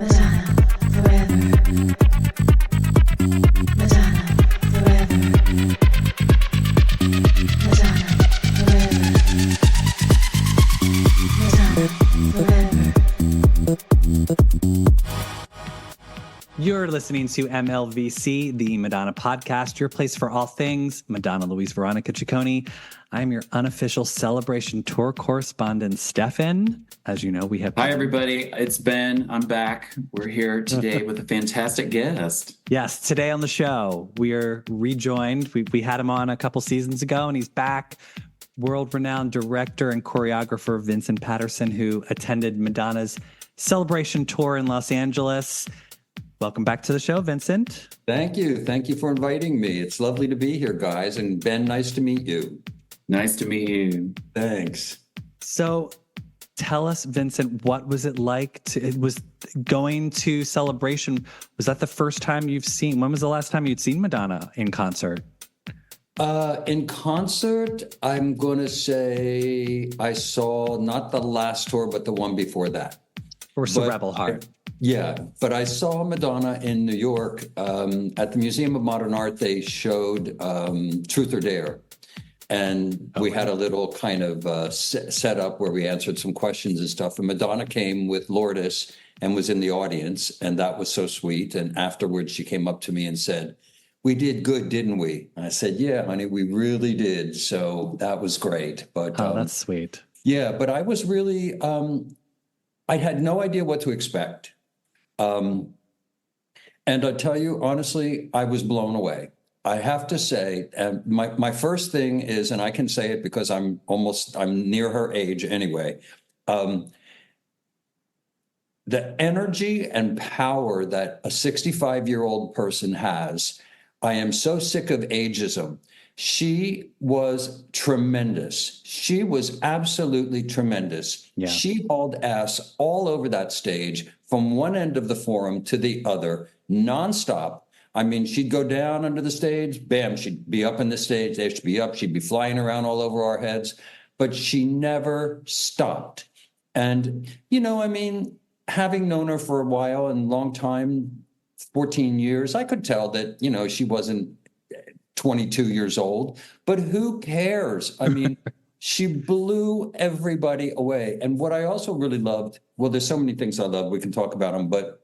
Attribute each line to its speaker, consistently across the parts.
Speaker 1: Madonna forever. Madonna forever. Madonna forever. Madonna forever.
Speaker 2: You're listening to MLVC, the Madonna podcast, your place for all things Madonna. Louise Veronica Ciccone. I'm your unofficial celebration tour correspondent, Stefan. As you know, we have...
Speaker 3: Hi, everybody. It's Ben. I'm back. We're here today with a fantastic guest.
Speaker 2: Yes, today on the show, we are rejoined. We had him on a couple seasons ago, and he's back. World-renowned director and choreographer Vincent Paterson, who attended Madonna's celebration tour in Los Angeles. Welcome back to the show, Vincent.
Speaker 4: Thank you. Thank you for inviting me. It's lovely to be here, guys. And Ben, nice to meet you.
Speaker 3: Nice to meet you.
Speaker 4: Thanks.
Speaker 2: So tell us, Vincent, what was it like going to celebration? Was that the first time when was the last time you'd seen Madonna in concert?
Speaker 4: In concert, I'm going to say I saw not the last tour, but the one before that.
Speaker 2: Or Rebel Heart.
Speaker 4: Yeah, but I saw Madonna in New York at the Museum of Modern Art. They showed Truth or Dare. And we had a little kind of setup where we answered some questions and stuff. And Madonna came with Lourdes and was in the audience. And that was so sweet. And afterwards, she came up to me and said, "We did good, didn't we?" And I said, "Yeah, honey, we really did." So that was great. But
Speaker 2: that's sweet.
Speaker 4: Yeah, but I was really, I had no idea what to expect. And I tell you, honestly, I was blown away. I have to say, my first thing is, and I can say it because I'm near her age anyway, the energy and power that a 65-year-old person has. I am so sick of ageism. She was tremendous. She was absolutely tremendous. Yeah. She hauled ass all over that stage from one end of the forum to the other, nonstop. I mean, she'd go down under the stage, bam, she'd be up in the stage, there she'd be up, she'd be flying around all over our heads, but she never stopped. And, I mean, having known her for a while and long time, 14 years, I could tell that, she wasn't 22 years old, but who cares? I mean, she blew everybody away. And what I also really loved, well, there's so many things I love, we can talk about them, but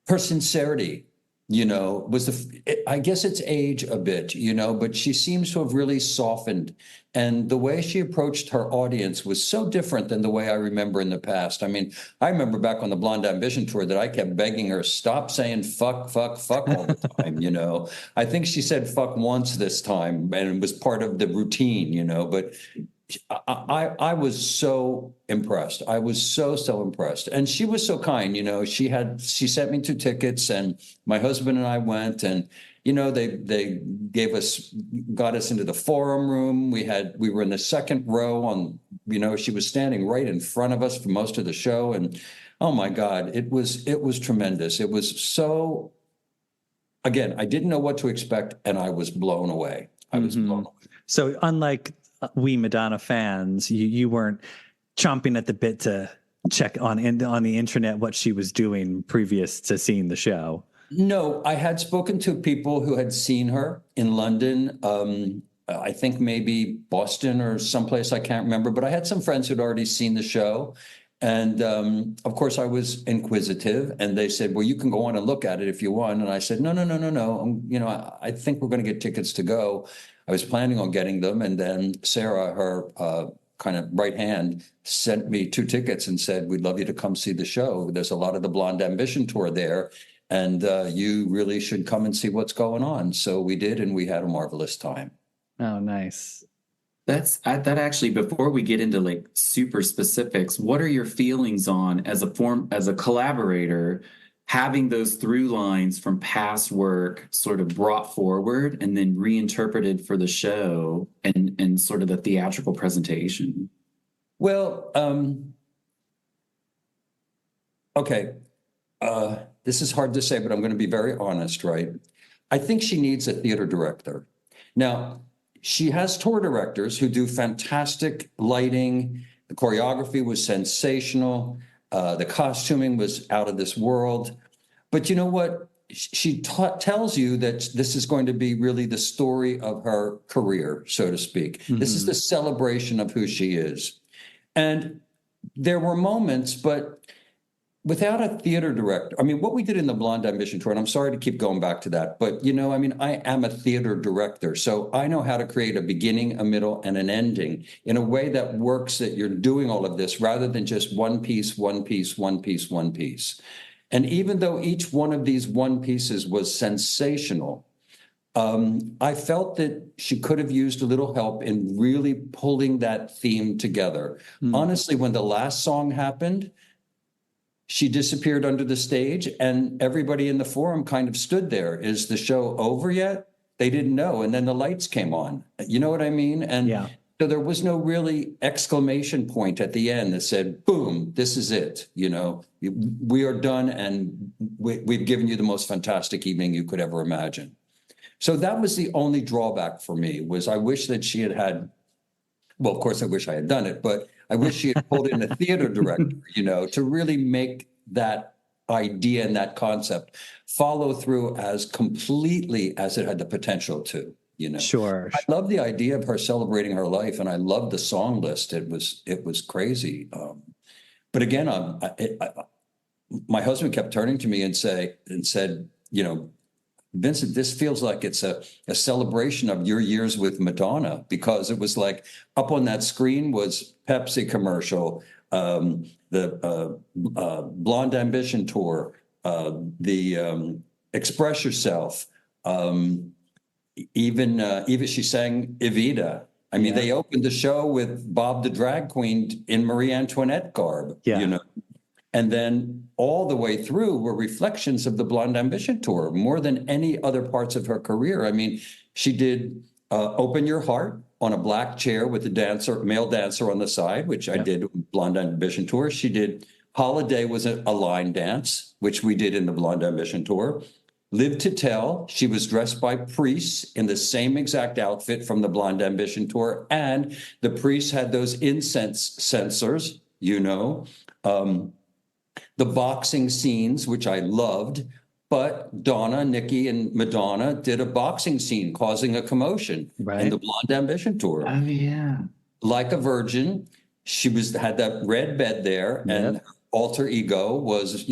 Speaker 4: her sincerity, I guess it's age a bit, but she seems to have really softened. And the way she approached her audience was so different than the way I remember in the past. I mean, I remember back on the Blonde Ambition tour that I kept begging her, stop saying fuck, fuck, fuck all the time, I think she said fuck once this time, and it was part of the routine, but I was so impressed. I was so impressed. And she was so kind, she sent me 2 tickets, and my husband and I went, and, they got us into the forum room. We were in the second row on, she was standing right in front of us for most of the show. And oh my God, it was tremendous. It was so, again, I didn't know what to expect, and I was blown away. I was blown away.
Speaker 2: So unlike we Madonna fans, you weren't chomping at the bit to check on the internet what she was doing previous to seeing the show.
Speaker 4: No, I had spoken to people who had seen her in London. I think maybe Boston or someplace, I can't remember, but I had some friends who'd already seen the show. And of course, I was inquisitive, and they said, "Well, you can go on and look at it if you want." And I said, No. I think we're going to get tickets to go. I was planning on getting them. And then Sarah, her kind of right hand, sent me 2 tickets and said, "We'd love you to come see the show. There's a lot of the Blonde Ambition tour there, and you really should come and see what's going on." So we did, and we had a marvelous time.
Speaker 2: Oh, nice.
Speaker 3: That actually, before we get into like super specifics, what are your feelings on as a collaborator, having those through lines from past work sort of brought forward and then reinterpreted for the show and sort of the theatrical presentation?
Speaker 4: Well, okay. This is hard to say, but I'm going to be very honest, right? I think she needs a theater director. Now, she has tour directors who do fantastic lighting. The choreography was sensational. The costuming was out of this world. But you know what? She tells you that this is going to be really the story of her career, so to speak. Mm-hmm. This is the celebration of who she is. And there were moments, but without a theater director, I mean, what we did in the Blonde Ambition tour, and I'm sorry to keep going back to that, but, I mean, I am a theater director, so I know how to create a beginning, a middle, and an ending in a way that works, that you're doing all of this rather than just one piece, one piece, one piece, one piece. And even though each one of these one pieces was sensational, I felt that she could have used a little help in really pulling that theme together. Honestly, when the last song happened, she disappeared under the stage and everybody in the forum kind of stood there. Is the show over yet? They didn't know. And then the lights came on. You know what I mean? And so there was no really exclamation point at the end that said, boom, this is it. We are done and we've given you the most fantastic evening you could ever imagine. So that was the only drawback for me, was I wish that she had, well, of course, I wish I had done it, but I wish she had pulled in a theater director, to really make that idea and that concept follow through as completely as it had the potential to,
Speaker 2: Sure.
Speaker 4: I love the idea of her celebrating her life, and I love the song list. It was crazy. But again, my husband kept turning to me and said, Vincent, this feels like it's a celebration of your years with Madonna, because it was like up on that screen was Pepsi commercial, the Blonde Ambition tour, the Express Yourself, even she sang Evita. I mean, they opened the show with Bob the Drag Queen in Marie Antoinette garb, And then all the way through were reflections of the Blonde Ambition tour, more than any other parts of her career. I mean, she did Open Your Heart on a black chair with a male dancer on the side, which I did with Blonde Ambition tour. She did Holiday was a line dance, which we did in the Blonde Ambition tour. Live to Tell, she was dressed by priests in the same exact outfit from the Blonde Ambition tour. And the priests had those incense censers, the boxing scenes, which I loved, but Donna, Nikki, and Madonna did a boxing scene causing a commotion in the Blonde Ambition tour.
Speaker 3: Oh, yeah.
Speaker 4: Like a Virgin, she had that red bed there, and alter ego was,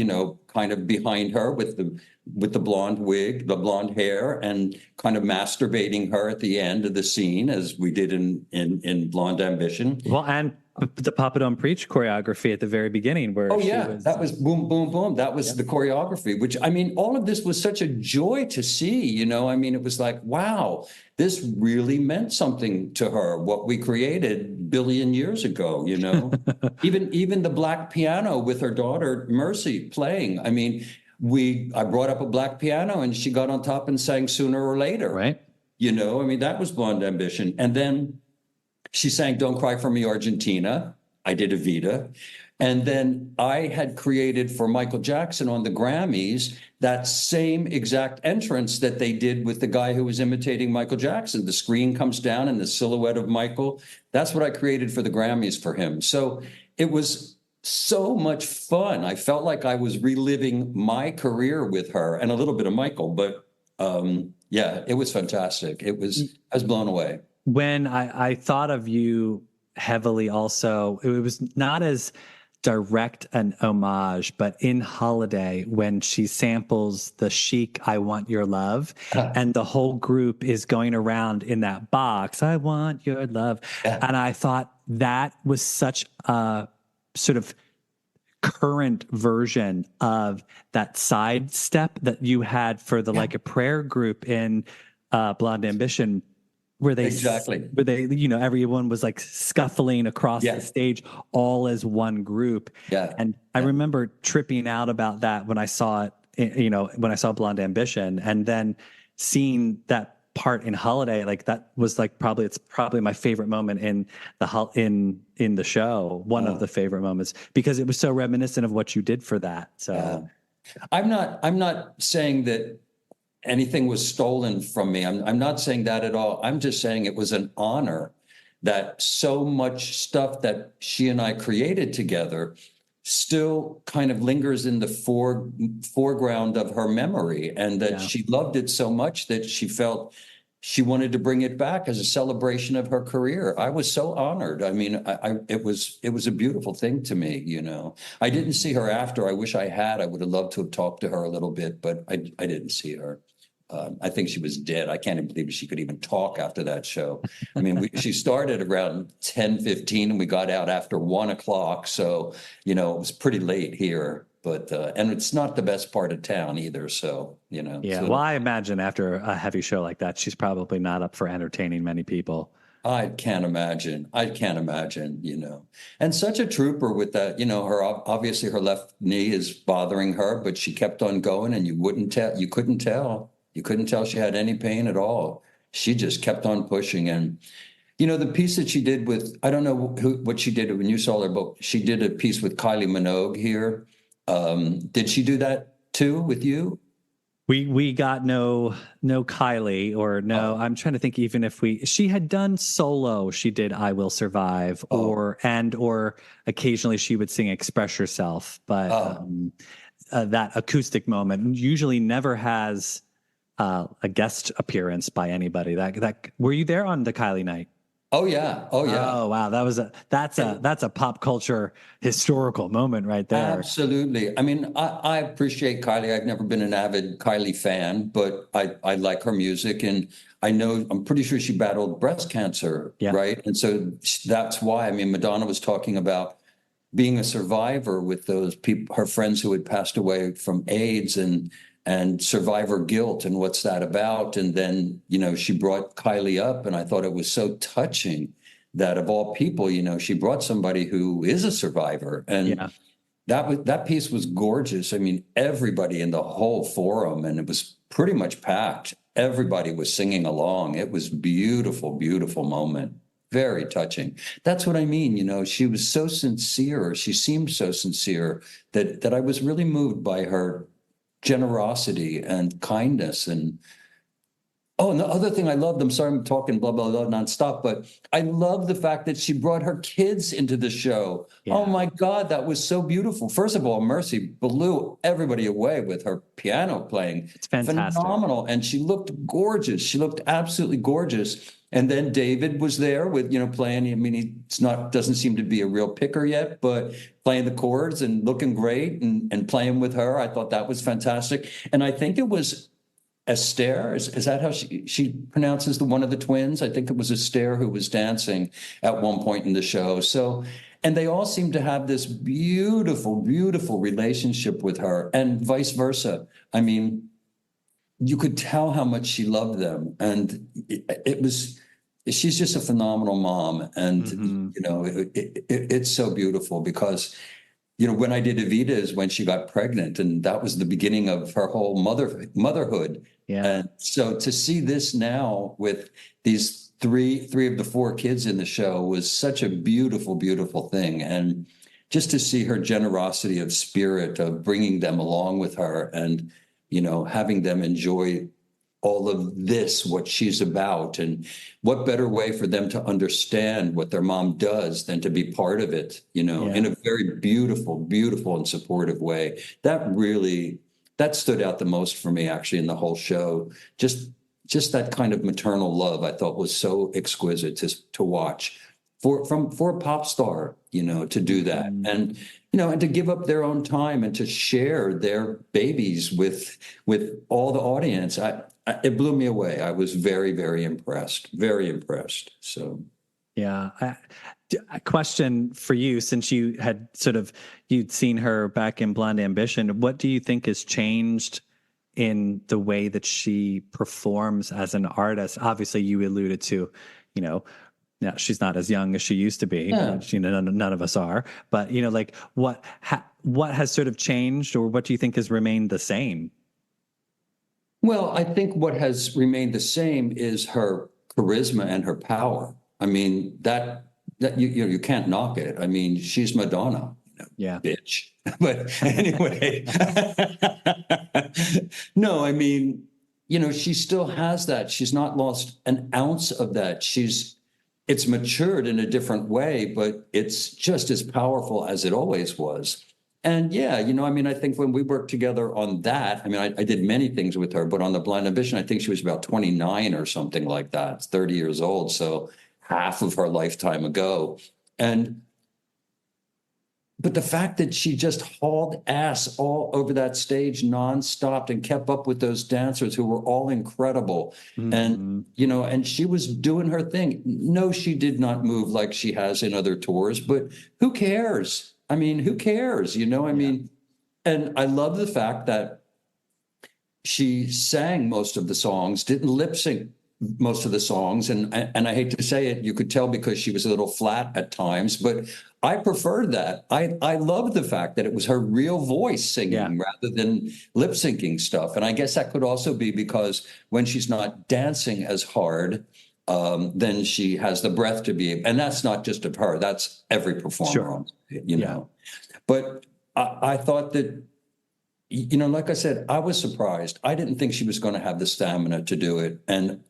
Speaker 4: kind of behind her with the blonde wig, the blonde hair, and kind of masturbating her at the end of the scene, as we did in Blonde Ambition.
Speaker 2: Well, and the Papa Don't Preach choreography at the very beginning, where
Speaker 4: that was boom, boom, boom. That was the choreography, which, I mean, all of this was such a joy to see, I mean, it was like, wow, this really meant something to her, what we created billion years ago, even the black piano with her daughter, Mercy, playing. I mean, I brought up a black piano and she got on top and sang Sooner or Later.
Speaker 2: Right.
Speaker 4: I mean, that was Blonde Ambition. And then she sang Don't Cry for Me, Argentina. I did Evita. And then I had created for Michael Jackson on the Grammys that same exact entrance that they did with the guy who was imitating Michael Jackson. The screen comes down and the silhouette of Michael. That's what I created for the Grammys for him. So it was so much fun. I felt like I was reliving my career with her and a little bit of Michael. But it was fantastic. I was blown away.
Speaker 2: When I thought of you heavily also, it was not as direct an homage, but in Holiday, when she samples the Chic, I Want Your Love, and the whole group is going around in that box, I want your love. And I thought that was such a sort of current version of that side step that you had for the Like a Prayer group in Blonde Ambition, where they everyone was like scuffling across the stage all as one group. And I remember tripping out about that when I saw it, when I saw Blonde Ambition, and then seeing that part in Holiday, like that was like it's probably my favorite moment in the show, one of the favorite moments, because it was so reminiscent of what you did for that. So
Speaker 4: I'm not saying that anything was stolen from me. I'm not saying that at all. I'm just saying it was an honor that so much stuff that she and I created together still kind of lingers in the foreground of her memory, and that she loved it so much that she felt she wanted to bring it back as a celebration of her career. I was so honored. I mean, it was a beautiful thing to me, you know. I didn't see her after. I wish I had. I would have loved to have talked to her a little bit, but I didn't see her. I think she was dead. I can't even believe she could even talk after that show. I mean, she started around 10:15 and we got out after 1:00. So, you know, it was pretty late here, but, and it's not the best part of town either. So, you know.
Speaker 2: Yeah.
Speaker 4: So,
Speaker 2: Well, I imagine after a heavy show like that, she's probably not up for entertaining many people.
Speaker 4: I can't imagine. You know, and such a trooper with that, you know, obviously her left knee is bothering her, but she kept on going and you couldn't tell she had any pain at all. She just kept on pushing. And, you know, the piece that she did with, I don't know what she did when you saw her, but she did a piece with Kylie Minogue here. Did she do that too with you?
Speaker 2: We got no Kylie or no. I'm trying to think. Even if she had done solo, she did "I Will Survive" or occasionally she would sing "Express Yourself." But that acoustic moment usually never has a guest appearance by anybody. That were you there on the Kylie night?
Speaker 4: Oh yeah. Oh
Speaker 2: wow, that's a pop culture historical moment right there.
Speaker 4: Absolutely. I mean, I appreciate Kylie. I've never been an avid Kylie fan, but I like her music, and I'm pretty sure she battled breast cancer, right? And so that's why. I mean, Madonna was talking about being a survivor with those people, her friends who had passed away from AIDS, and survivor guilt, and what's that about? And then, you know, she brought Kylie up, and I thought it was so touching that of all people, you know, she brought somebody who is a survivor. And that piece was gorgeous. I mean, everybody in the whole forum, and it was pretty much packed. Everybody was singing along. It was beautiful, beautiful moment. Very touching. That's what I mean. You know, she was so sincere. She seemed so sincere that I was really moved by her generosity and kindness. And the other thing I loved, I'm sorry I'm talking blah blah blah nonstop, but I love the fact that she brought her kids into the show. Oh my God, that was so beautiful. First of all, Mercy blew everybody away with her piano playing.
Speaker 2: It's fantastic.
Speaker 4: Phenomenal. And she looked gorgeous. She looked absolutely gorgeous. And then David was there with, you know, playing. I mean, doesn't seem to be a real picker yet, but playing the chords and looking great and playing with her. I thought that was fantastic. And I think it was Esther. Is that how she pronounces one of the twins? I think it was Esther who was dancing at one point in the show. So, and they all seem to have this beautiful, beautiful relationship with her, and vice versa. I mean, you could tell how much she loved them, and she's just a phenomenal mom. And you know, it's so beautiful because, you know, when I did Evita is when she got pregnant, and that was the beginning of her whole motherhood. And so to see this now with these three of the four kids in the show was such a beautiful, beautiful thing. And just to see her generosity of spirit of bringing them along with her, and, you know, having them enjoy all of this, what she's about, and what better way for them to understand what their mom does than to be part of it, you know, in a very beautiful, beautiful and supportive way. That stood out the most for me, actually, in the whole show. Just that kind of maternal love I thought was so exquisite to watch for a pop star, you know, to do that. And, you know, and to give up their own time and to share their babies with all the audience. It blew me away. I was very, very impressed. Very impressed. So,
Speaker 2: yeah. A question for you, since you had you'd seen her back in Blonde Ambition. What do you think has changed in the way that she performs as an artist? Obviously, you alluded to, you know, now she's not as young as she used to be. Which, you know, none of us are. But, you know, like what has sort of changed, or what do you think has remained the same?
Speaker 4: Well, I think what has remained the same is her charisma and her power. I mean, that you can't knock it. I mean, she's Madonna. Bitch. But anyway, no, I mean, you know, she still has that. She's not lost an ounce of that. It's matured in a different way, but it's just as powerful as it always was. And yeah, I mean, I think when we worked together on that, I mean, I did many things with her, but on the Blind Ambition, I think she was about 29 or something like that, 30 years old. So half of her lifetime ago. But the fact that she just hauled ass all over that stage nonstop and kept up with those dancers who were all incredible. And, and she was doing her thing. No, she did not move like she has in other tours, but who cares? I mean, who cares? I mean, and I love the fact that she sang most of the songs, didn't lip sync most of the songs. And I hate to say it, you could tell because she was a little flat at times, but I preferred that. I love the fact that it was her real voice singing rather than lip syncing stuff. And I guess that could also be because when she's not dancing as hard, then she has the breath to be, and that's not just of her, that's every performer, know. But I thought that, like I said, I was surprised. I didn't think she was going to have the stamina to do it. And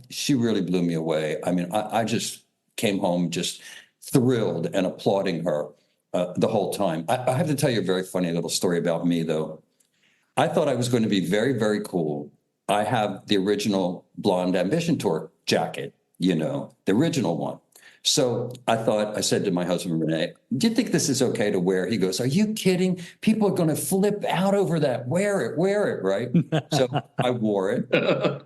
Speaker 4: she really blew me away. I mean, I just came home just thrilled and applauding her the whole time. I have to tell you a very funny little story about me, though. I thought I was going to be very, very cool. I have the original Blonde Ambition Tour jacket, the original one. So I said to my husband, Renee, do you think this is okay to wear? He goes, are you kidding? People are going to flip out over that. Wear it, right? So I wore it.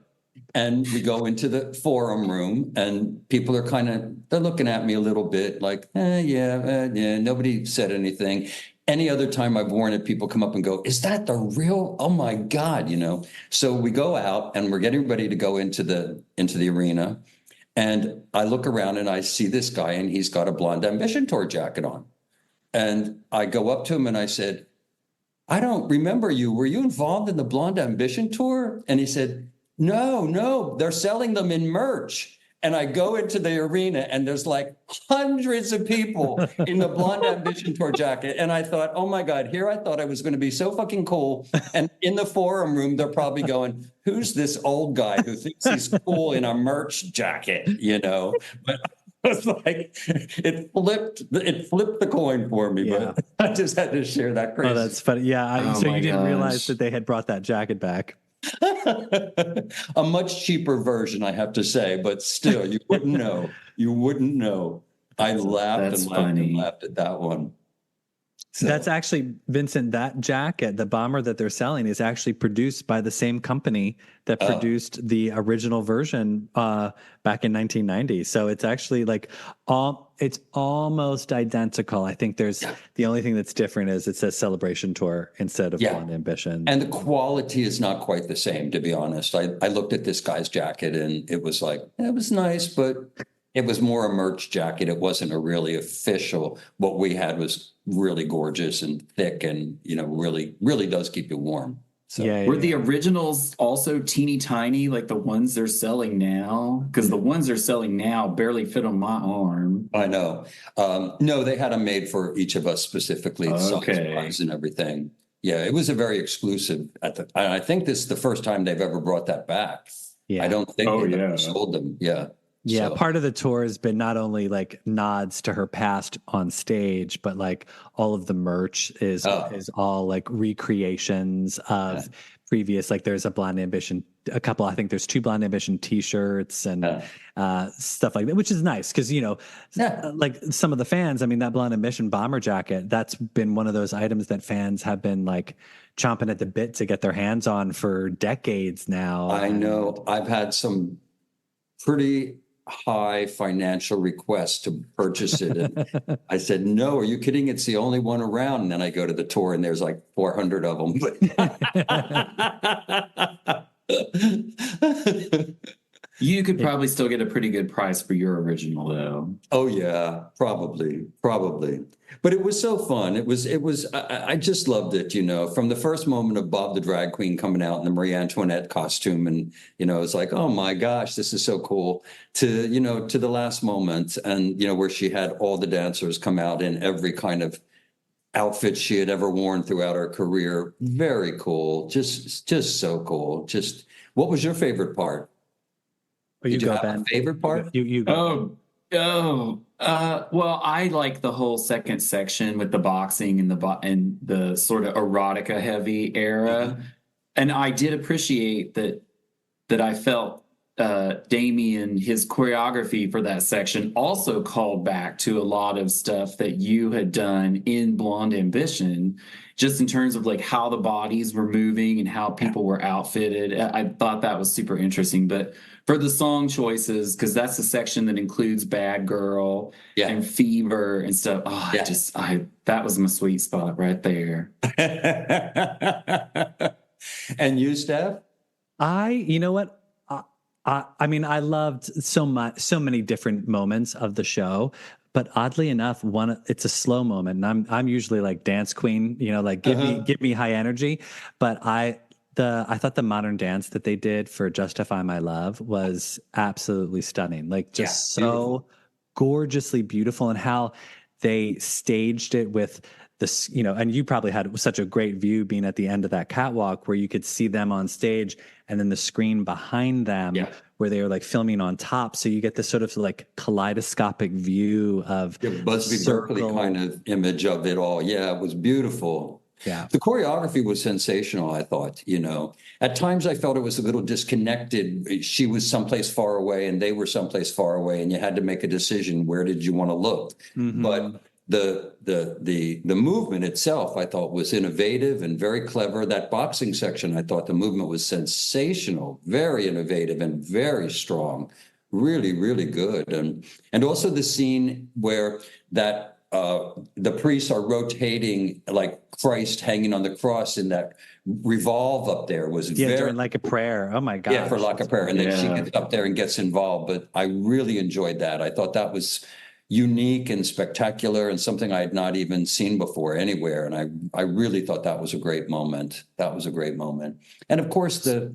Speaker 4: And we go into the forum room and people are they're looking at me a little bit like, yeah. Nobody said anything. Any other time I've worn it, people come up and go, is that the real? Oh my God, So we go out and we're getting ready to go into the arena. And I look around and I see this guy and he's got a Blonde Ambition Tour jacket on. And I go up to him and I said, I don't remember you. Were you involved in the Blonde Ambition Tour? And he said, no, they're selling them in merch. And I go into the arena and there's like hundreds of people in the Blonde Ambition Tour jacket. And I thought, oh my God, here I thought I was going to be so fucking cool. And in the forum room, they're probably going, who's this old guy who thinks he's cool in a merch jacket, But I was like, it flipped the coin for me, but I just had to share that crazy.
Speaker 2: Oh, that's funny. Yeah. So you didn't realize that they had brought that jacket back.
Speaker 4: A much cheaper version, I have to say, but still, you wouldn't know. You wouldn't know. I laughed and laughed at that one. So.
Speaker 2: That's actually, Vincent, that jacket, the bomber that they're selling, is actually produced by the same company that produced the original version back in 1990. So it's actually it's almost identical. I think the only thing that's different is it says Celebration Tour instead of Blonde Ambition.
Speaker 4: And the quality is not quite the same, to be honest. I looked at this guy's jacket and it was like, it was nice, but it was more a merch jacket. It wasn't a really official. What we had was really gorgeous and thick and, really, really does keep you warm. So
Speaker 3: were the originals also teeny tiny like the ones they're selling now? Because the ones they're selling now barely fit on my arm.
Speaker 4: I know. No, they had them made for each of us specifically, size and everything. Yeah, it was a very exclusive. I think this is the first time they've ever brought that back. Yeah. I don't think they've ever sold them. Yeah.
Speaker 2: Yeah,
Speaker 4: so.
Speaker 2: Part of the tour has been not only like nods to her past on stage, but like all of the merch is all like recreations of previous. Like there's a Blonde Ambition, I think there's 2 Blonde Ambition T-shirts and stuff like that, which is nice because like some of the fans. I mean, that Blonde Ambition bomber jacket, that's been one of those items that fans have been like chomping at the bit to get their hands on for decades now.
Speaker 4: I know. I've had some pretty high financial request to purchase it. And I said, no, are you kidding? It's the only one around. And then I go to the tour and there's like 400 of them.
Speaker 3: You could probably still get a pretty good price for your original though.
Speaker 4: Oh yeah, probably. But it was so fun. I just loved it, from the first moment of Bob the Drag Queen coming out in the Marie Antoinette costume. And, it's like, oh my gosh, this is so cool to the last moment. And, where she had all the dancers come out in every kind of outfit she had ever worn throughout her career. Very cool. Just so cool. What was your favorite part?
Speaker 2: You
Speaker 4: Did you
Speaker 2: go,
Speaker 4: have
Speaker 2: Ben.
Speaker 4: a favorite part?
Speaker 2: You go.
Speaker 3: Oh, well, I like the whole second section with the boxing and and the sort of erotica heavy era.
Speaker 4: Mhm.
Speaker 3: And I did appreciate that I felt Damien, his choreography for that section also called back to a lot of stuff that you had done in Blonde Ambition, just in terms of like how the bodies were moving and how
Speaker 4: Yeah.
Speaker 3: people were outfitted. I thought that was super interesting. But for the song choices, because that's the section that includes Bad Girl
Speaker 4: Yeah.
Speaker 3: and Fever and stuff. Oh,
Speaker 4: Yeah.
Speaker 3: that was my sweet spot right there.
Speaker 4: And you, Steph?
Speaker 2: You know what? I mean, I loved so many different moments of the show, but oddly enough, it's a slow moment, and I'm usually like dance queen, like
Speaker 4: Uh-huh.
Speaker 2: give me high energy, but I thought the modern dance that they did for Justify My Love was absolutely stunning, like
Speaker 4: Yeah.
Speaker 2: just
Speaker 4: Beautiful.
Speaker 2: so gorgeously beautiful, and how they staged it with this, and you probably had such a great view being at the end of that catwalk where you could see them on stage and then the screen behind them
Speaker 4: Yeah.
Speaker 2: where they were like filming on top. So you get this sort of like kaleidoscopic view of
Speaker 4: Yeah, Busby Berkeley kind
Speaker 2: circle.
Speaker 4: of image of it all. Yeah, it was beautiful.
Speaker 2: Yeah.
Speaker 4: The choreography was sensational, I thought, At times I felt it was a little disconnected. She was someplace far away and they were someplace far away, and you had to make a decision, where did you want to look?
Speaker 2: Mm-hmm.
Speaker 4: But the movement itself, I thought, was innovative and very clever. That boxing section, I thought the movement was sensational, very innovative and very strong. Really, really good. And also the scene where the priests are rotating like Christ hanging on the cross in that revolve up there was
Speaker 2: Yeah.
Speaker 4: very,
Speaker 2: During like a prayer. Oh my
Speaker 4: yeah, for
Speaker 2: gosh.
Speaker 4: lack of
Speaker 2: That's
Speaker 4: prayer. And then she
Speaker 3: Yeah.
Speaker 4: gets up there and gets involved. But I really enjoyed that. I thought that was unique and spectacular and something I had not even seen before anywhere. And I really thought that was a great moment. That was a great moment. And of course, the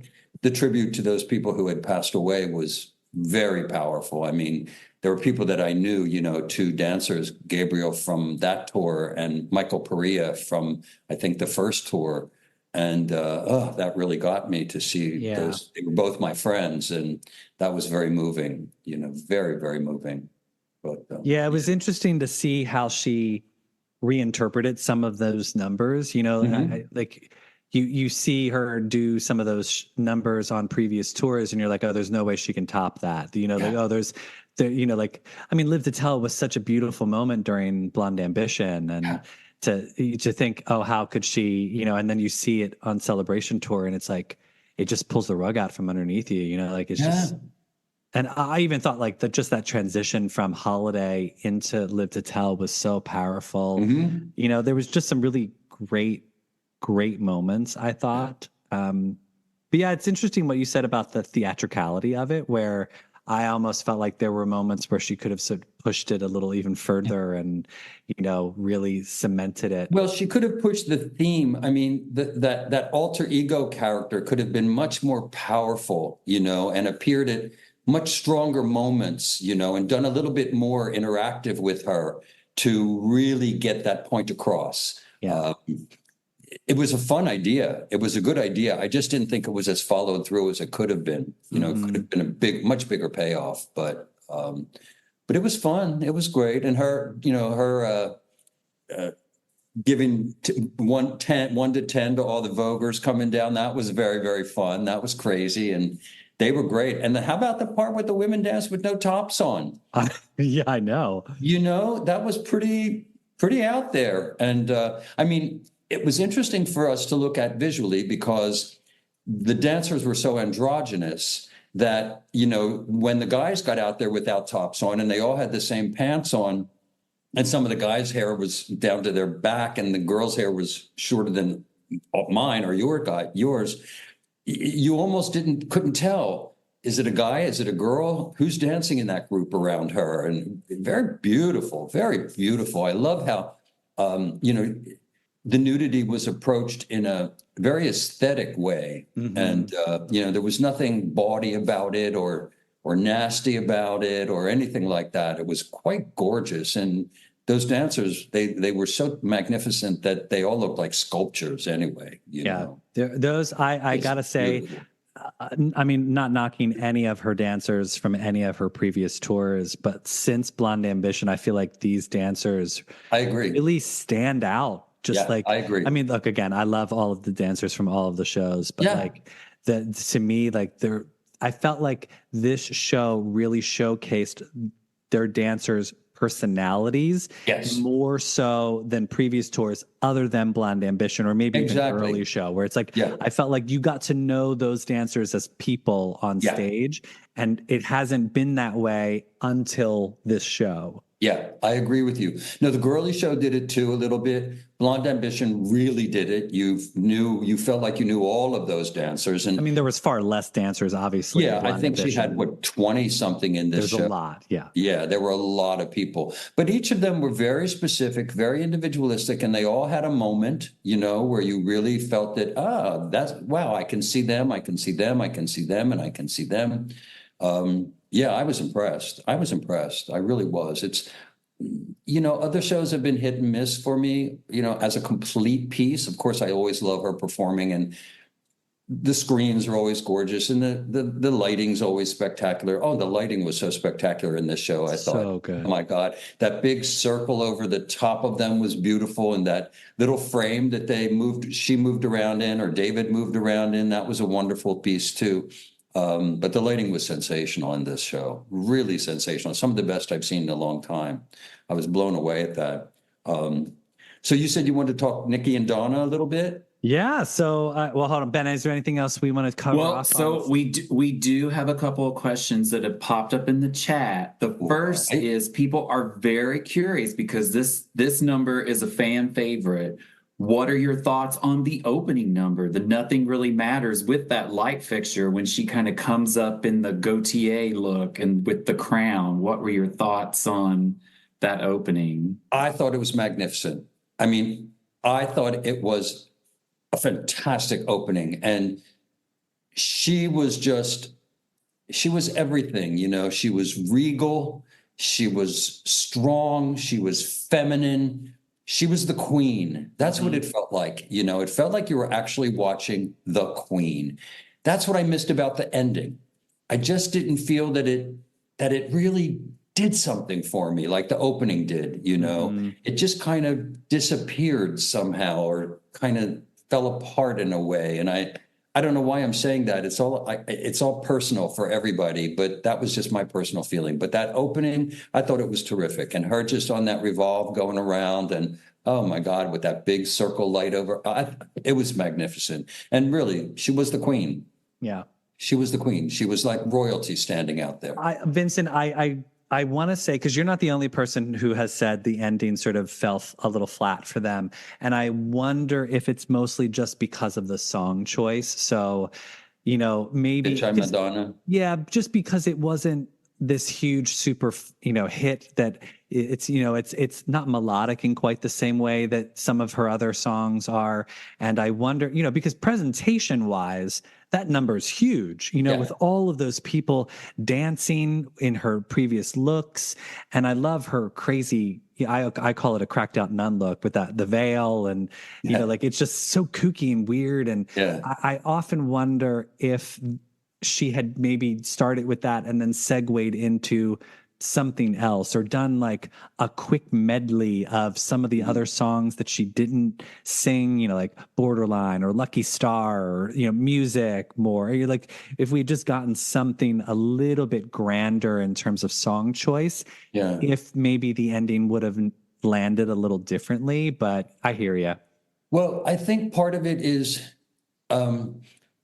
Speaker 4: tribute to those people who had passed away was very powerful. I mean, there were people that I knew, two dancers, Gabriel from that tour and Michael Perea from, I think, the first tour. And that really got me to see
Speaker 2: Yeah.
Speaker 4: those. They were both my friends, and that was very moving, very, very moving. But
Speaker 2: Yeah. It
Speaker 4: yeah.
Speaker 2: was interesting to see how she reinterpreted some of those numbers,
Speaker 4: Mhm.
Speaker 2: like you see her do some of those numbers on previous tours and you're like, oh, there's no way she can top that. Like,
Speaker 4: Yeah.
Speaker 2: oh, like, I mean, Live to Tell was such a beautiful moment during Blonde Ambition,
Speaker 4: Yeah.
Speaker 2: and to think, oh, how could she, and then you see it on Celebration Tour and it's like, it just pulls the rug out from underneath you, like it's
Speaker 4: Yeah.
Speaker 2: just, and I even thought like that, just that transition from Holiday into Live to Tell was so powerful.
Speaker 4: Hmm.
Speaker 2: There was just some really great moments, I thought. But yeah, it's interesting what you said about the theatricality of it, where I almost felt like there were moments where she could have sort of pushed it a little even further and, really cemented it.
Speaker 4: Well, she could have pushed the theme. I mean, that alter ego character could have been much more powerful, and appeared at much stronger moments, and done a little bit more interactive with her to really get that point across.
Speaker 2: Yeah.
Speaker 4: Uh, it was a fun idea. It was a good idea. I just didn't think it was as followed through as it could have been. It could have been much bigger payoff. But it was fun. It was great. And her giving 1 to 10 to all the Vogers coming down. That was very, very fun. That was crazy. And they were great. And how about the part with the women dance with no tops on?
Speaker 2: Yeah, I know.
Speaker 4: That was pretty out there. And I mean, it was interesting for us to look at visually because the dancers were so androgynous that, when the guys got out there without tops on and they all had the same pants on, and some of the guys' hair was down to their back and the girls' hair was shorter than mine or yours, you almost couldn't tell. Is it a guy? Is it a girl? Who's dancing in that group around her? And very beautiful, very beautiful. I love how, the nudity was approached in a very aesthetic way.
Speaker 2: Mm-hmm.
Speaker 4: And, there was nothing bawdy about it or nasty about it or anything like that. It was quite gorgeous. And those dancers, they were so magnificent that they all looked like sculptures anyway,
Speaker 2: Yeah.
Speaker 4: know.
Speaker 2: Those, I
Speaker 4: It's
Speaker 2: gotta say,
Speaker 4: beautiful.
Speaker 2: I mean, not knocking any of her dancers from any of her previous tours, but since Blonde Ambition, I feel like these dancers
Speaker 4: I agree.
Speaker 2: really stand out. Just
Speaker 4: Yeah,
Speaker 2: like,
Speaker 4: I agree.
Speaker 2: I mean, look, again, I love all of the dancers from all of the shows, but
Speaker 4: Yeah.
Speaker 2: like to me, like I felt like this show really showcased their dancers' personalities
Speaker 4: Yes.
Speaker 2: more so than previous tours other than Blonde Ambition or maybe even
Speaker 4: Exactly.
Speaker 2: early show where it's like
Speaker 4: Yeah.
Speaker 2: I felt like you got to know those dancers as people on
Speaker 4: Yeah.
Speaker 2: stage, and it hasn't been that way until this show.
Speaker 4: Yeah, I agree with you. No, the girly show did it too a little bit. Blonde Ambition really did it. You felt like you knew all of those dancers. And
Speaker 2: I mean, there was far less dancers, obviously. in
Speaker 4: yeah, I
Speaker 2: Blonde
Speaker 4: think she
Speaker 2: Ambition.
Speaker 4: had what, 20 something in this
Speaker 2: There's
Speaker 4: show.
Speaker 2: a lot, yeah.
Speaker 4: Yeah, there were a lot of people, but each of them were very specific, very individualistic, and they all had a moment, where you really felt that, wow, I can see them, I can see them, I can see them, and I can see them. Yeah, I was impressed. I really was. It's, other shows have been hit and miss for me, as a complete piece. Of course, I always love her performing, and the screens are always gorgeous, and the lighting's always spectacular. Oh, the lighting was so spectacular in this show. I thought,
Speaker 2: So good.
Speaker 4: oh my God, that big circle over the top of them was beautiful, and that little frame that she moved around in, or David moved around in, that was a wonderful piece too. But the lighting was sensational in this show, really sensational. Some of the best I've seen in a long time. I was blown away at that. So you said you wanted to talk Nikki and Donna a little bit?
Speaker 2: Yeah. So, well, hold on, Ben. Is there anything else we want to cover?
Speaker 3: Well,
Speaker 2: off
Speaker 3: so
Speaker 2: on?
Speaker 3: we do have a couple of questions that have popped up in the chat. The first
Speaker 4: Right.
Speaker 3: is people are very curious because this number is a fan favorite. What are your thoughts on the opening number? The Nothing Really Matters with that light fixture when she kind of comes up in the Gautier look and with the crown. What were your thoughts on that opening?
Speaker 4: I thought it was magnificent. I mean, I thought it was a fantastic opening, and she was everything, She was regal, she was strong, she was feminine, she was the queen. That's what it felt like. It felt like you were actually watching the queen. That's what I missed about the ending. I just didn't feel that it really did something for me like the opening did. It just kind of disappeared somehow, or kind of fell apart in a way. And I don't know why I'm saying that. It's all personal for everybody, but that was just my personal feeling. But that opening, I thought it was terrific. And her just on that revolve going around, and oh my God, with that big circle light over, it was magnificent. And really, she was the queen.
Speaker 2: Yeah.
Speaker 4: She was the queen. She was like royalty standing out there.
Speaker 2: Vincent, I want to say, because you're not the only person who has said the ending sort of fell a little flat for them. And I wonder if it's mostly just because of the song choice. So, maybe.
Speaker 4: Bitch, I'm Madonna.
Speaker 2: Yeah, just because it wasn't this huge super hit that it's not melodic in quite the same way that some of her other songs are. And I wonder, because presentation wise, that number is huge, with all of those people dancing in her previous looks. And I love her crazy, I call it a cracked out nun look with the veil, and it's just so kooky and weird. And I often wonder if she had maybe started with that and then segued into something else, or done like a quick medley of some of the other songs that she didn't sing, like Borderline or Lucky Star, or, music more. You're like, if we just gotten something a little bit grander in terms of song choice, if maybe the ending would have landed a little differently. But I hear you.
Speaker 4: Well, I think part of it is,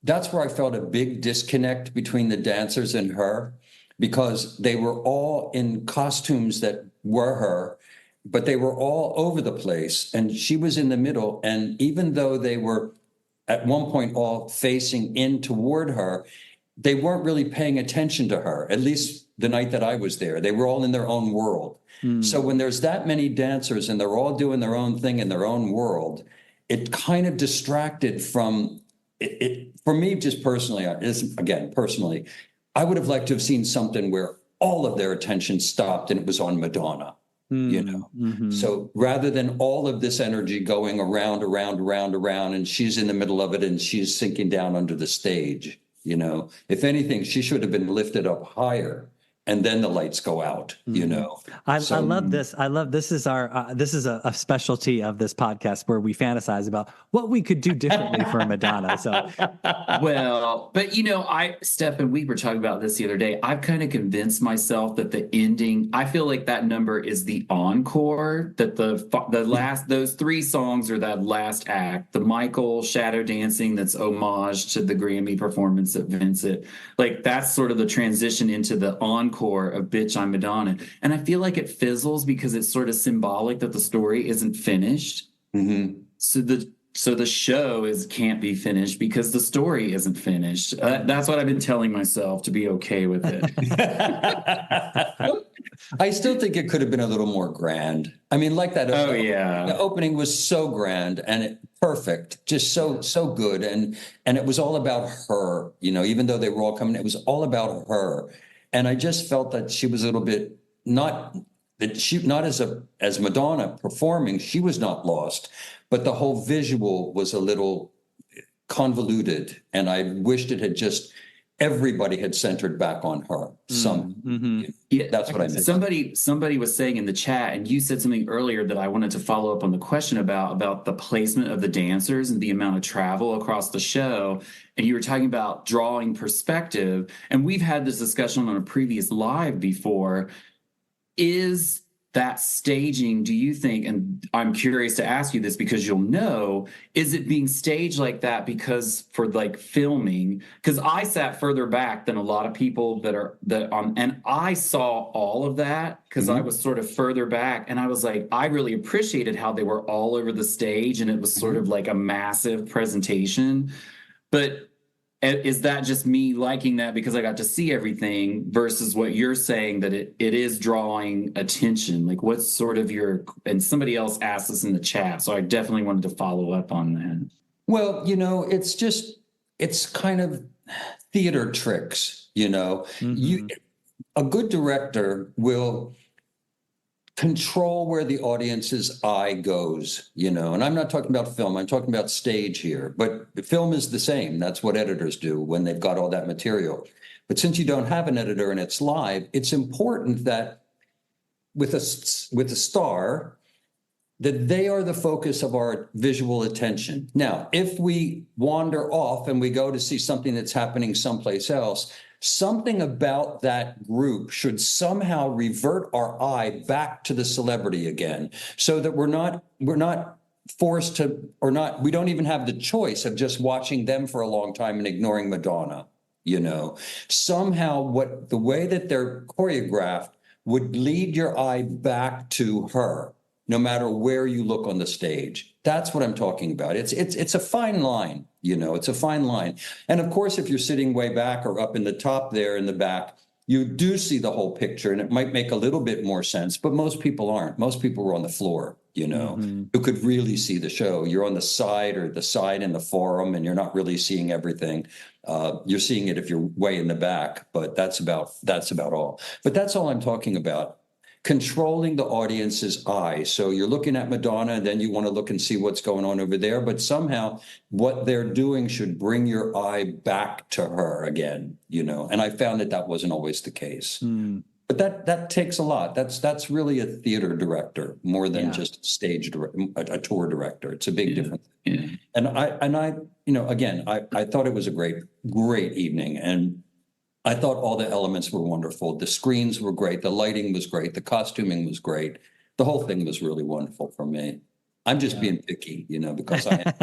Speaker 4: that's where I felt a big disconnect between the dancers and her, because they were all in costumes that were her, but they were all over the place, and she was in the middle. And even though they were at one point all facing in toward her, they weren't really paying attention to her, at least the night that I was there. They were all in their own world. So when there's that many dancers and they're all doing their own thing in their own world, it kind of distracted from it. For me, just personally, personally, I would have liked to have seen something where all of their attention stopped and it was on Madonna, So rather than all of this energy going around, and she's in the middle of it and she's sinking down under the stage, You know, if anything, she should have been lifted up higher, and then the lights go out. You know,
Speaker 2: I love this. I love this is our this is a specialty of this podcast where we fantasize about what we could do differently for Madonna. So
Speaker 3: Well, but Stefan, we were talking about this the other day. I've kind of convinced myself that the ending, I feel like that number is the encore, that the last, those three songs are that last act, the Michael shadow dancing, that's homage to the Grammy performance of Vincent. Like that's sort of the transition into the encore of Bitch, I'm Madonna. And I feel like it fizzles because it's sort of symbolic that the story isn't finished.
Speaker 4: Mm-hmm.
Speaker 3: So the show can't be finished because the story isn't finished. That's what I've been telling myself, to be okay with it.
Speaker 4: I still think it could have been a little more grand. I mean, like that.
Speaker 3: Oh yeah,
Speaker 4: the opening was so grand and perfect, just so good, and it was all about her. You know, even though they were all coming, it was all about her. And I just felt that she was a little bit not as Madonna performing, she was not lost, but the whole visual was a little convoluted, and I wished it had just everybody had centered back on her.
Speaker 3: Yeah,
Speaker 4: that's what I meant.
Speaker 3: Somebody was saying in the chat, and you said something earlier that I wanted to follow up on the question about the placement of the dancers and the amount of travel across the show. And you were talking about drawing perspective, and we've had this discussion on a previous live before. Is that staging, do you think, and I'm curious to ask you this because you'll know, is it being staged like that because for like filming? Because I sat further back than a lot of people and I saw all of that because I was sort of further back, and I was like, I really appreciated how they were all over the stage and it was sort of like a massive presentation. But is that just me liking that because I got to see everything versus what you're saying that it is drawing attention? Like what's sort of and somebody else asked this in the chat, so I definitely wanted to follow up on that.
Speaker 4: Well, you know, it's kind of theater tricks, you know. A good director will control where the audience's eye goes, you know, and I'm not talking about film, I'm talking about stage here, but film is the same. That's what editors do when they've got all that material. But since you don't have an editor and it's live, it's important that with a star, that they are the focus of our visual attention. Now, if we wander off and we go to see something that's happening someplace else, something about that group should somehow revert our eye back to the celebrity again, so that we're not forced to, we don't even have the choice of just watching them for a long time and ignoring Madonna, you know. Somehow the way that they're choreographed would lead your eye back to her, no matter where you look on the stage. That's what I'm talking about. It's a fine line, you know, it's a fine line. And of course, if you're sitting way back or up in the top there in the back, you do see the whole picture and it might make a little bit more sense, but most people aren't. Most people are on the floor, you know, who could really see the show. You're on the side in the forum and you're not really seeing everything. You're seeing it if you're way in the back, but that's about all. But that's all I'm talking about. Controlling the audience's eye. So you're looking at Madonna and then you want to look and see what's going on over there, but somehow what they're doing should bring your eye back to her again, you know. And I found that wasn't always the case. But that takes a lot. That's really a theater director more than just a tour director. It's a big difference.
Speaker 3: Yeah.
Speaker 4: And I you know, again, I thought it was a great evening, and I thought all the elements were wonderful. The screens were great. The lighting was great. The costuming was great. The whole thing was really wonderful for me. I'm just being picky, you know, because I am.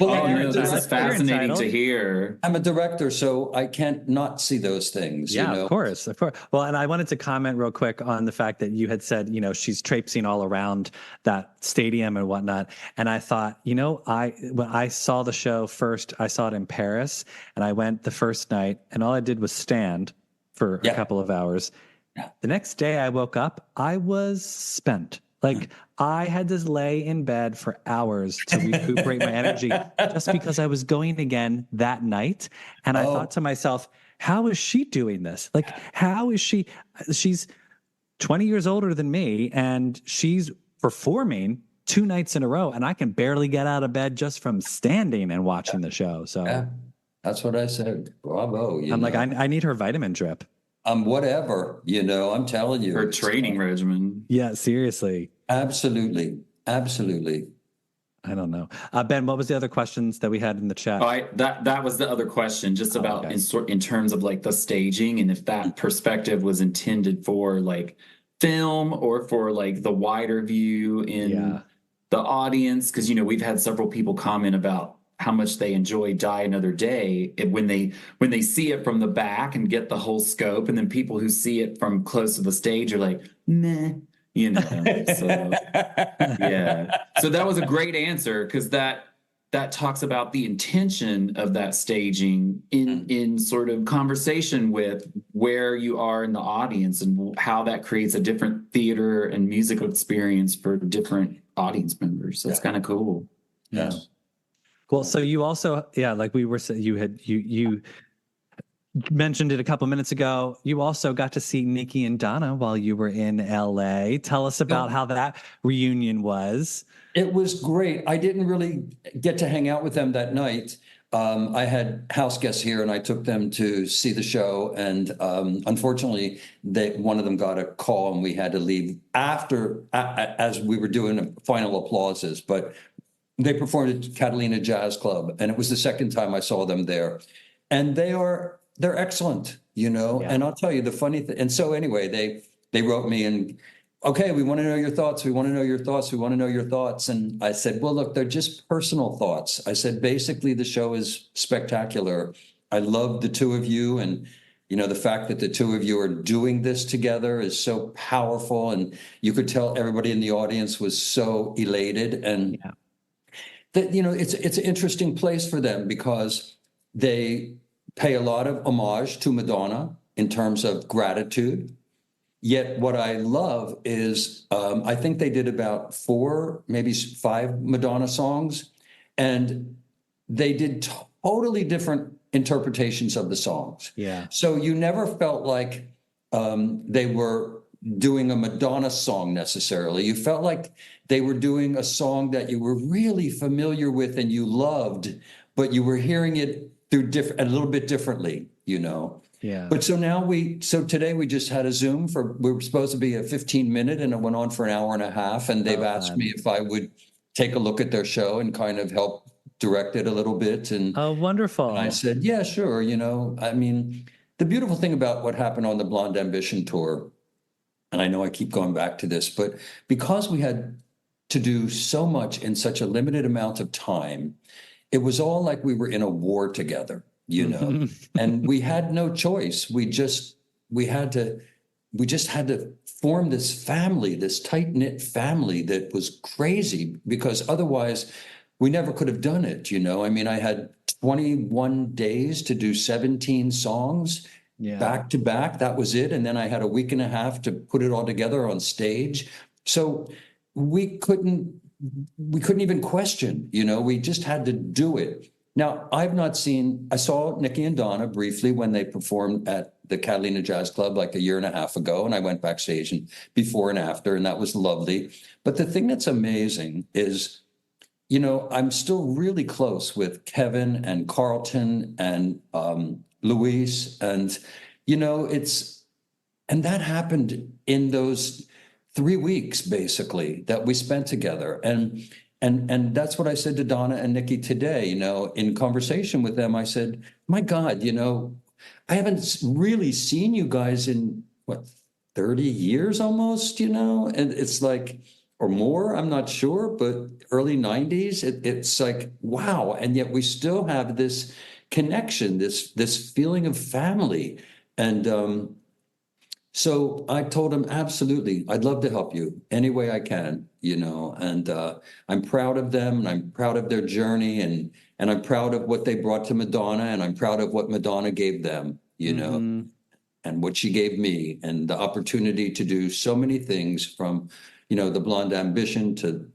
Speaker 3: No, this is fascinating to hear.
Speaker 4: I'm a director, so I can't not see those things.
Speaker 2: Yeah,
Speaker 4: you know?
Speaker 2: of course. Well, and I wanted to comment real quick on the fact that you had said, you know, she's traipsing all around that stadium and whatnot. And I thought, you know, when I saw the show first, I saw it in Paris, and I went the first night, and all I did was stand for a couple of hours. Yeah. The next day I woke up, I was spent. Like I had to lay in bed for hours to recuperate my energy just because I was going again that night. And I thought to myself, how is she doing this? Like, how is she's 20 years older than me and she's performing 2 nights in a row and I can barely get out of bed just from standing and watching the show. So
Speaker 4: That's what I said. Bravo.
Speaker 2: I'm like,
Speaker 4: know.
Speaker 2: I need her vitamin drip.
Speaker 4: Whatever, I'm telling you.
Speaker 3: Her
Speaker 4: It's,
Speaker 3: training regimen.
Speaker 2: Yeah, seriously.
Speaker 4: absolutely. Absolutely.
Speaker 2: I don't know. Ben, what was the other questions that we had in the chat?
Speaker 3: Oh, that was the other question, just about
Speaker 2: okay.
Speaker 3: in terms of like the staging, and if that perspective was intended for like film or for like the wider view in
Speaker 2: Yeah.
Speaker 3: the audience. Because we've had several people comment about how much they enjoy Die Another Day when they see it from the back and get the whole scope, and then people who see it from close to the stage are like, meh, So yeah. So that was a great answer, because that talks about the intention of that staging in sort of conversation with where you are in the audience, and how that creates a different theater and musical experience for different audience members. That's kind of cool.
Speaker 2: Yeah. Cool. So you also, like we were saying, you mentioned it a couple minutes ago. You also got to see Nikki and Donna while you were in LA. Tell us about how that reunion was.
Speaker 4: It was great. I didn't really get to hang out with them that night. I had house guests here, and I took them to see the show. And unfortunately, one of them got a call, and we had to leave after, as we were doing final applauses. But they performed at Catalina Jazz Club, and it was the second time I saw them there. And they're excellent,
Speaker 2: Yeah.
Speaker 4: And I'll tell you the funny thing. And so anyway, they wrote me and, okay, we want to know your thoughts. We want to know your thoughts. We want to know your thoughts. And I said, well, look, they're just personal thoughts. I said, basically, the show is spectacular. I love the two of you. And, the fact that the two of you are doing this together is so powerful. And you could tell everybody in the audience was so elated. And that, it's an interesting place for them, because they pay a lot of homage to Madonna in terms of gratitude. Yet what I love is I think they did about 4, maybe 5 Madonna songs, and they did totally different interpretations of the songs.
Speaker 2: Yeah.
Speaker 4: So you never felt like they were doing a Madonna song necessarily. You felt like they were doing a song that you were really familiar with and you loved, but you were hearing it through a little bit differently,
Speaker 2: Yeah.
Speaker 4: But so today we just had a Zoom we were supposed to be a 15-minute, and it went on for an hour and a half. And they've asked me if I would take a look at their show and kind of help direct it a little bit. And
Speaker 2: oh, wonderful.
Speaker 4: And I said, yeah, sure. I mean, the beautiful thing about what happened on the Blonde Ambition tour, and I know I keep going back to this, but because we had to do so much in such a limited amount of time, it was all like we were in a war together, and we had no choice. We just had to form this family, this tight-knit family that was crazy, because otherwise we never could have done it. I mean, I had 21 days to do 17 songs back to back. That was it. And then I had a week and a half to put it all together on stage. So we couldn't even question, we just had to do it. Now, I saw Nikki and Donna briefly when they performed at the Catalina Jazz Club like a year and a half ago, and I went backstage and before and after, and that was lovely. But the thing that's amazing is, I'm still really close with Kevin and Carlton and Luis, and, and that happened in those 3 weeks, basically, that we spent together. And that's what I said to Donna and Nikki today, in conversation with them. I said, my God, I haven't really seen you guys in 30 years almost, and it's like, or more, I'm not sure, but early 90s, it's like, wow. And yet we still have this connection, this feeling of family. And so I told him, absolutely, I'd love to help you any way I can, and I'm proud of them, and I'm proud of their journey, and I'm proud of what they brought to Madonna, and I'm proud of what Madonna gave them, and what she gave me, and the opportunity to do so many things, from, the Blonde Ambition to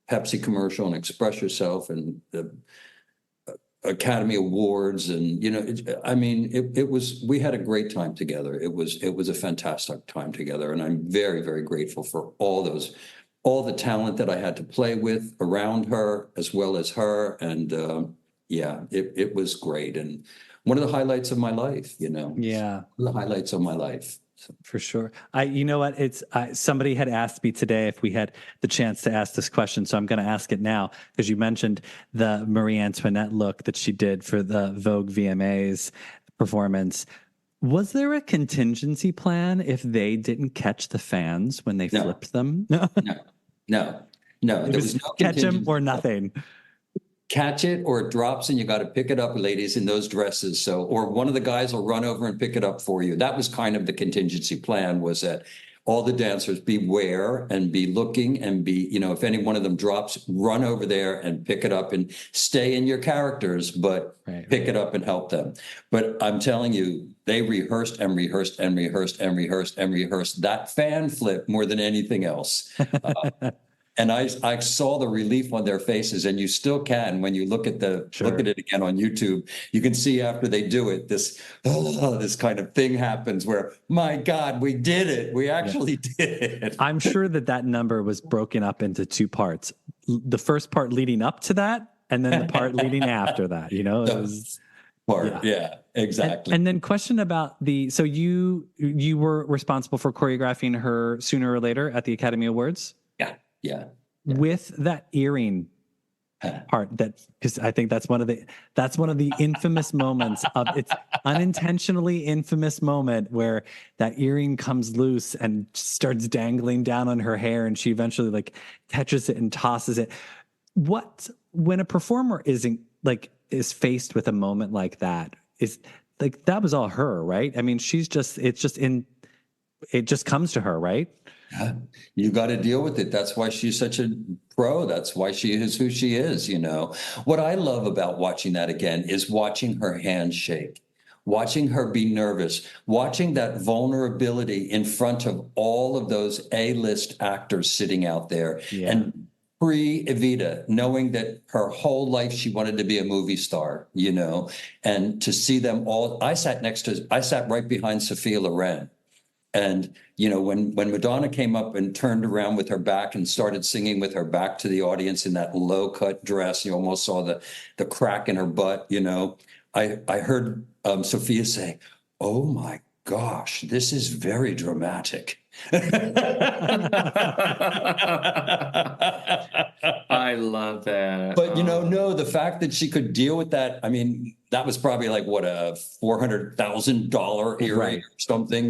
Speaker 4: Pepsi commercial and Express Yourself and the Academy Awards. And, we had a great time together. It was a fantastic time together. And I'm very, very grateful for all the talent that I had to play with around her, as well as her. And it was great. And one of the highlights of my life,
Speaker 2: Yeah.
Speaker 4: the highlights of my life.
Speaker 2: For sure. You know what? Somebody had asked me today if we had the chance to ask this question, so I'm going to ask it now because you mentioned the Marie Antoinette look that she did for the Vogue VMAs performance. Was there a contingency plan if they didn't catch the fans when they flipped them? No,
Speaker 4: No. There was no
Speaker 2: catch them
Speaker 4: contingency.
Speaker 2: or nothing.
Speaker 4: Catch it or it drops and you got to pick it up, ladies, in those dresses. So, or one of the guys will run over and pick it up for you. That was kind of the contingency plan, was that all the dancers beware and be looking and be, if any one of them drops, run over there and pick it up and stay in your characters, but pick it up and help them. But I'm telling you, they rehearsed and rehearsed and rehearsed and rehearsed and rehearsed that fan flip more than anything else. And I saw the relief on their faces, and you still can when you look at it again on YouTube. You can see after they do it, this kind of thing happens where, my God, we did it. We actually did it.
Speaker 2: I'm sure that number was broken up into two parts. The first part leading up to that, and then the part leading after that. It was
Speaker 4: yeah, exactly.
Speaker 2: And then question about so you were responsible for choreographing her Sooner or Later at the Academy Awards.
Speaker 4: Yeah.
Speaker 2: With that earring part, because I think that's one of the infamous moments of it's unintentionally infamous moment where that earring comes loose and starts dangling down on her hair, and she eventually catches it and tosses it. When a performer is faced with a moment like that, is that was all her, right? I mean, it just comes to her, right?
Speaker 4: You got to deal with it. That's why she's such a pro. That's why she is who she is. What I love about watching that again is watching her hands shake, watching her be nervous, watching that vulnerability in front of all of those A-list actors sitting out there.
Speaker 2: Yeah.
Speaker 4: And pre-Evita, knowing that her whole life she wanted to be a movie star, and to see them all. I sat right behind Sophia Loren. And, when Madonna came up and turned around with her back and started singing with her back to the audience in that low cut dress, you almost saw the crack in her butt, I heard Sophia say, "Oh my gosh, this is very dramatic."
Speaker 3: I love that.
Speaker 4: But, no, the fact that she could deal with that, I mean, that was probably a $400,000 earring or something,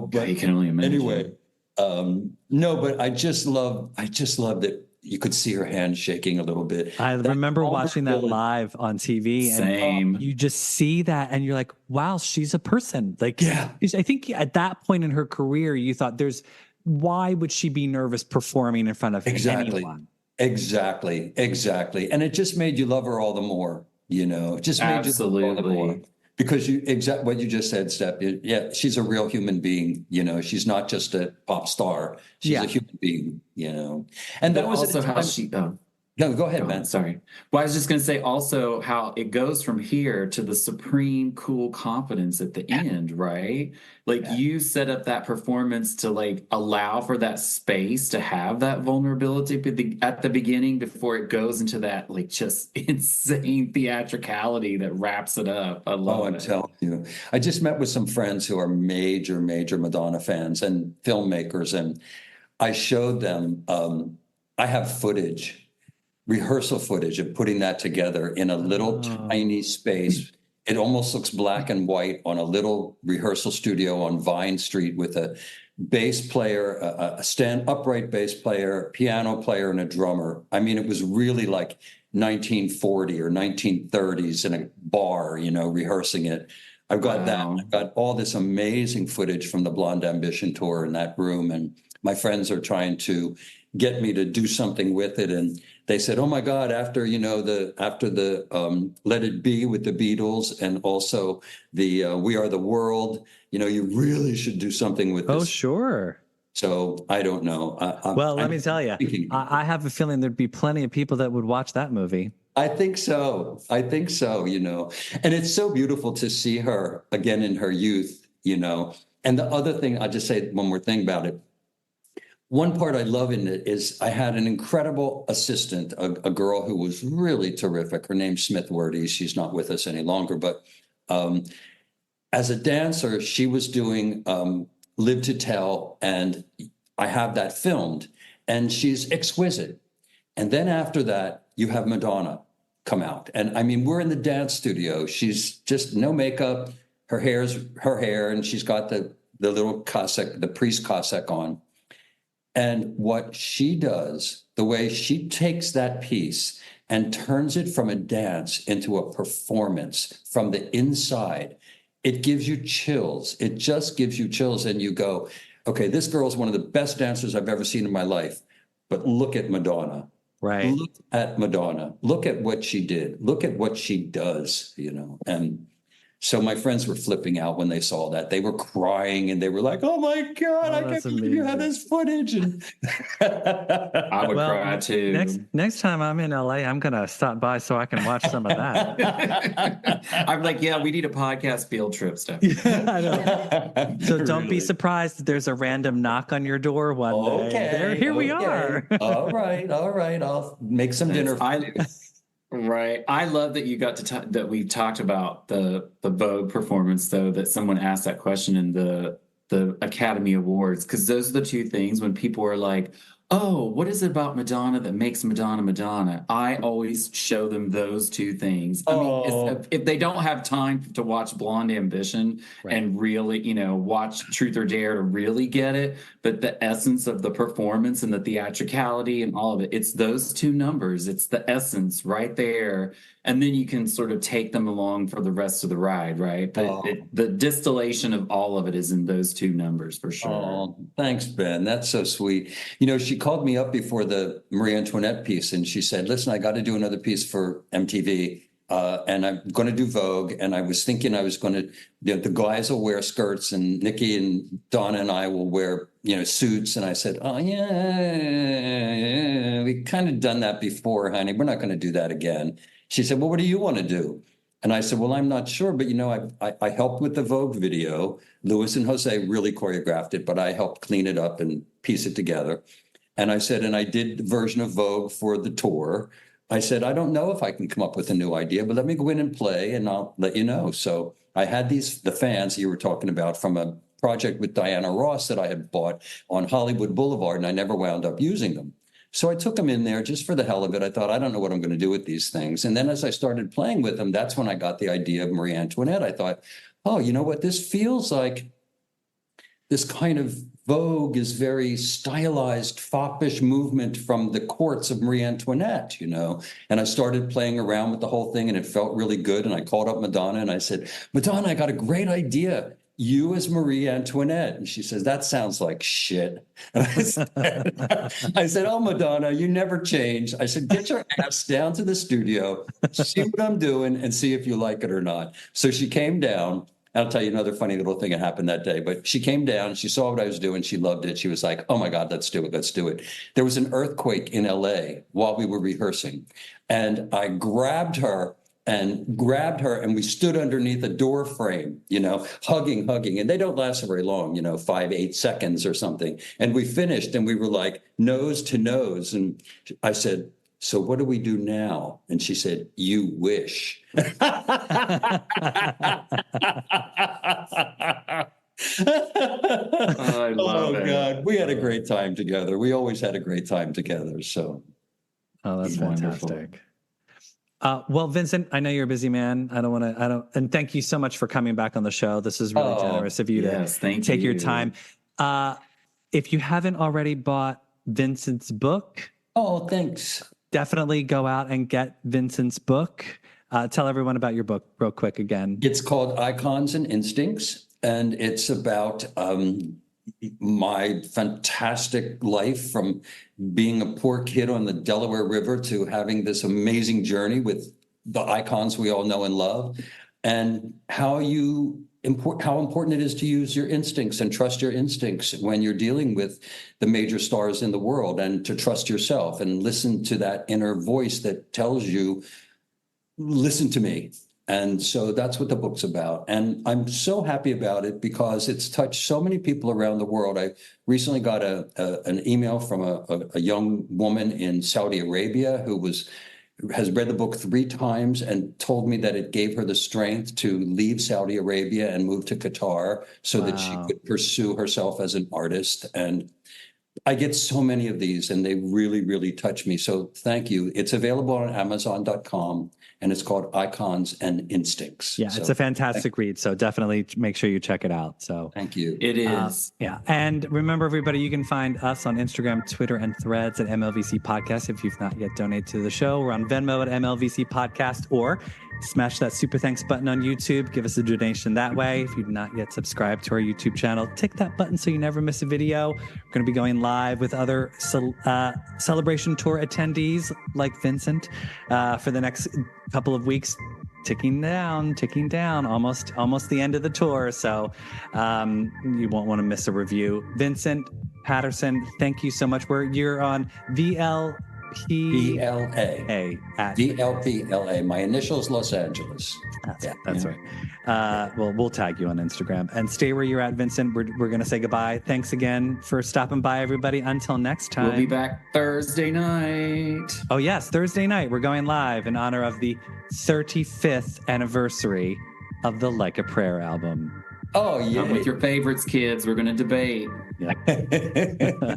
Speaker 4: But
Speaker 3: you can only imagine.
Speaker 4: Anyway, no, but I just love that you could see her hand shaking a little bit.
Speaker 2: I remember watching that live on TV.
Speaker 3: Same.
Speaker 2: And you just see that and you're like, wow, she's a person. I think at that point in her career, you thought why would she be nervous performing in front of anyone?
Speaker 4: Exactly. And it just made you love her all the more, It just made you love her all the more. Because what you just said, Steph, she's a real human being, she's not just a pop star. She's a human being, And that was
Speaker 3: also how she...
Speaker 4: No, go ahead, man.
Speaker 3: Sorry. Well, I was just going to say also how it goes from here to the supreme cool confidence at the end, right? You set up that performance to allow for that space to have that vulnerability at the beginning before it goes into that just insane theatricality that wraps it up. I love it.
Speaker 4: I'm telling you. I just met with some friends who are major, major Madonna fans and filmmakers, and I showed them, I have rehearsal footage of putting that together in a little tiny space. It almost looks black and white on a little rehearsal studio on Vine Street with a bass player, a upright bass player, piano player, and a drummer. I mean, it was really 1940 or 1930s in a bar, rehearsing it. I've got that. I've got all this amazing footage from the Blonde Ambition tour in that room. And my friends are trying to get me to do something with it. And they said, "Oh my God, after the Let It Be with the Beatles and also the We Are the World, you really should do something with this."
Speaker 2: Oh, sure.
Speaker 4: So I don't know.
Speaker 2: Let me tell you, I have a feeling there'd be plenty of people that would watch that movie.
Speaker 4: I think so. And it's so beautiful to see her again in her youth, And the other thing, I'll just say one more thing about it. one part I love in it is I had an incredible assistant, a girl who was really terrific. Her name's Smith Wordy. She's not with us any longer, but as a dancer, she was doing Live to Tell, and I have that filmed, and she's exquisite. And then after that, you have Madonna come out. And I mean, we're in the dance studio. She's just no makeup. Her hair's her hair, and she's got the little cassock, the priest cassock on. And what she does, the way she takes that piece and turns it from a dance into a performance from the inside, it gives you chills. It just gives you chills. And you go, okay, this girl is one of the best dancers I've ever seen in my life. But look at Madonna.
Speaker 2: Right.
Speaker 4: Look at Madonna. Look at what she did. Look at what she does, you know. And so my friends were flipping out when they saw that. They were crying and they were like, oh my God, I can't believe you have this footage. And
Speaker 3: I would cry too.
Speaker 2: Next time I'm in LA, I'm going to stop by so I can watch some of that.
Speaker 3: I'm like, yeah, we need a podcast field trip stuff.
Speaker 2: Yeah, I know. So don't be surprised if there's a random knock on your door one day. Here we are.
Speaker 4: All right. I'll make some dinner for you.
Speaker 3: Right. I love that you got to that we talked about the Vogue performance, though, that someone asked that question in the Academy Awards, because those are the two things when people are like, oh, what is it about Madonna that makes Madonna Madonna? I always show them those two things. I mean, if they don't have time to watch Blonde Ambition and really, you know, watch Truth or Dare to really get it, but the essence of the performance and the theatricality and all of it, it's those two numbers. It's the essence right there. And then you can sort of take them along for the rest of the ride, right? But the distillation of all of it is in those two numbers for sure.
Speaker 4: Oh, thanks, Ben. That's so sweet. You know, she called me up before the Marie Antoinette piece, and she said, listen, I got to do another piece for MTV, and I'm going to do Vogue. And I was thinking I was going to, the guys will wear skirts, and Nikki and Donna and I will wear, you know, suits. And I said, oh, yeah, we kind of done that before, honey. We're not going to do that again. She said, well, what do you want to do? And I said, well, I'm not sure, but, you know, I helped with the Vogue video. Louis and Jose really choreographed it, but I helped clean it up and piece it together. And I said, and I did the version of Vogue for the tour. I said, I don't know if I can come up with a new idea, but let me go in and play and I'll let you know. So I had the fans you were talking about from a project with Diana Ross that I had bought on Hollywood Boulevard, and I never wound up using them. So I took them in there just for the hell of it. I thought, I don't know what I'm going to do with these things. And then as I started playing with them, that's when I got the idea of Marie Antoinette. I thought, oh, you know what? This feels like this kind of Vogue is very stylized, foppish movement from the courts of Marie Antoinette, you know? And I started playing around with the whole thing and it felt really good. And I called up Madonna and I said, Madonna, I got a great idea. You as Marie Antoinette. And she says, that sounds like shit. And I said, oh, Madonna, you never change. I said, get your ass down to the studio, see what I'm doing, and see if you like it or not. So she came down. I'll tell you another funny little thing that happened that day. But she came down, she saw what I was doing, she loved it. She was like, oh my God, let's do it, let's do it. There was an earthquake in LA while we were rehearsing. And I grabbed her and we stood underneath a door frame, you know, hugging. And they don't last very long, you know, 5-8 seconds or something. And we finished and we were like nose to nose. And I said, so what do we do now? And she said, you wish.
Speaker 3: I love it.
Speaker 4: God, we had a great time together. We always had a great time together. So,
Speaker 2: oh, that's
Speaker 3: Wonderful.
Speaker 2: fantastic. Well, Vincent, I know you're a busy man. And thank you so much for coming back on the show. This is really generous of you to take your time. If you haven't already bought Vincent's book,
Speaker 4: thanks.
Speaker 2: Definitely go out and get Vincent's book. Tell everyone about your book real quick again.
Speaker 4: It's called Icons and Instincts, and it's about my fantastic life from being a poor kid on the Delaware River to having this amazing journey with the icons we all know and love, and how important it is to use your instincts and trust your instincts when you're dealing with the major stars in the world, and to trust yourself and listen to that inner voice that tells you, listen to me. And so that's what the book's about. And I'm so happy about it because it's touched so many people around the world. I recently got an email from a young woman in Saudi Arabia who has read the book 3 times and told me that it gave her the strength to leave Saudi Arabia and move to Qatar so that she could pursue herself as an artist. And I get so many of these and they really, really touch me. So thank you. It's available on Amazon.com and it's called Icons and Instincts.
Speaker 2: Yeah, it's a fantastic read. So definitely make sure you check it out. So
Speaker 4: thank you.
Speaker 3: It is.
Speaker 2: Yeah. And remember, everybody, you can find us on Instagram, Twitter, and Threads at MLVC Podcast. If you've not yet donated to the show, we're on Venmo at MLVC Podcast, or smash that super thanks button on YouTube. Give us a donation that way. If you've not yet subscribed to our YouTube channel, tick that button so you never miss a video. We're going to be going live with other Celebration Tour attendees like Vincent for the next couple of weeks. Ticking down, almost the end of the tour. So you won't want to miss a review. Vincent Paterson, thank you so much. You're on VLPLA.
Speaker 4: VLPLA. My initials, Los Angeles.
Speaker 2: That's right. Well, we'll tag you on Instagram. And stay where you're at, Vincent. We're going to say goodbye. Thanks again for stopping by, everybody. Until next time.
Speaker 3: We'll be back Thursday night.
Speaker 2: Oh, yes, Thursday night. We're going live in honor of the 35th anniversary of the Like a Prayer album.
Speaker 4: Oh, yeah.
Speaker 3: Come with your favorites, kids. We're going to debate.
Speaker 2: Yeah.